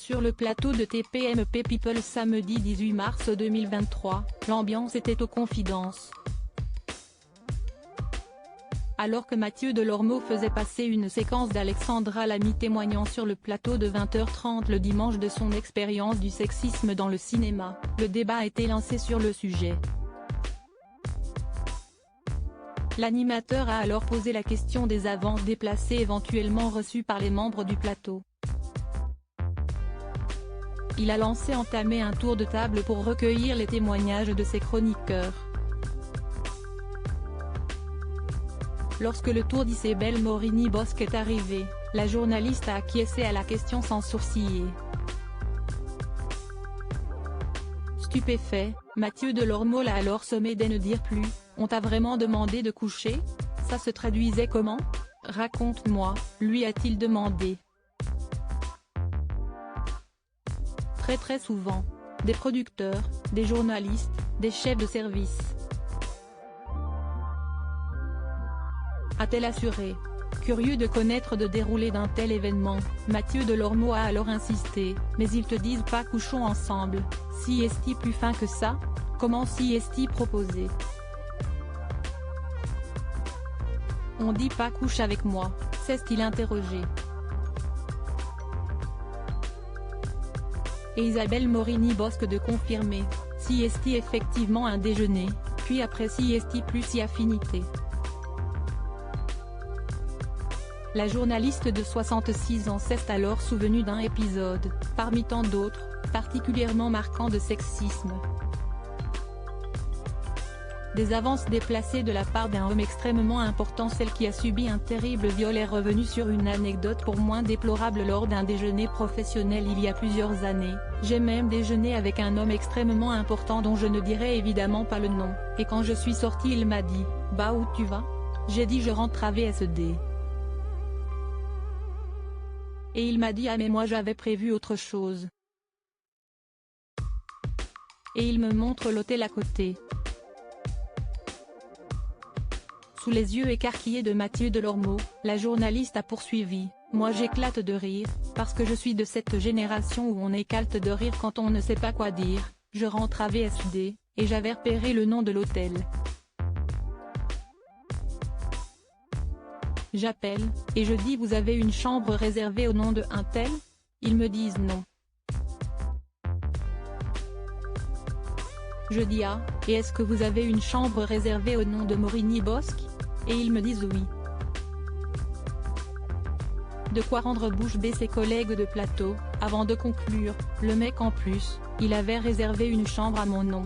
Sur le plateau de TPMP People samedi 18 mars 2023, l'ambiance était aux confidences. Alors que Mathieu Delormeau faisait passer une séquence d'Alexandra Lamy témoignant sur le plateau de 20h30 le dimanche de son expérience du sexisme dans le cinéma, le débat a été lancé sur le sujet. L'animateur a alors posé la question des avances déplacées éventuellement reçues par les membres du plateau. Il a entamé un tour de table pour recueillir les témoignages de ses chroniqueurs. Lorsque le tour d'Isabelle Morini-Bosc est arrivé, la journaliste a acquiescé à la question sans sourciller. Stupéfait, Mathieu Delormeau l'a alors sommé de ne dire plus « On t'a vraiment demandé de coucher ? Ça se traduisait comment ? Raconte-moi », lui a-t-il demandé. Très souvent. Des producteurs, des journalistes, des chefs de service. A-t-elle assuré. Curieux de connaître le déroulé d'un tel événement, Mathieu Delormeau a alors insisté, mais ils te disent pas couchons ensemble, si est-il plus fin que ça ? Comment si est-il proposé ? On dit pas couche avec moi, s'est-il interrogé. Et Isabelle Morini-Bosc de confirmer, si est-il effectivement un déjeuner, puis après si est-il plus si affinité. La journaliste de 66 ans s'est alors souvenue d'un épisode, parmi tant d'autres, particulièrement marquant de sexisme. Des avances déplacées de la part d'un homme extrêmement important. Celle qui a subi un terrible viol est revenue sur une anecdote pour moins déplorable lors d'un déjeuner professionnel il y a plusieurs années. J'ai même déjeuné avec un homme extrêmement important dont je ne dirai évidemment pas le nom, et quand je suis sortie il m'a dit « Bah où tu vas ?» J'ai dit je rentre à VSD. Et il m'a dit ah mais moi j'avais prévu autre chose. Et il me montre l'hôtel à côté. Sous les yeux écarquillés de Mathieu Delormeau, la journaliste a poursuivi, moi j'éclate de rire, parce que je suis de cette génération où on éclate de rire quand on ne sait pas quoi dire, je rentre à VSD, et j'avais repéré le nom de l'hôtel. J'appelle, et je dis vous avez une chambre réservée au nom de un tel ? Ils me disent non. Je dis ah, et est-ce que vous avez une chambre réservée au nom de Morini-Bosc ? Et ils me disent oui. De quoi rendre bouche bée ses collègues de plateau, avant de conclure, le mec en plus, il avait réservé une chambre à mon nom.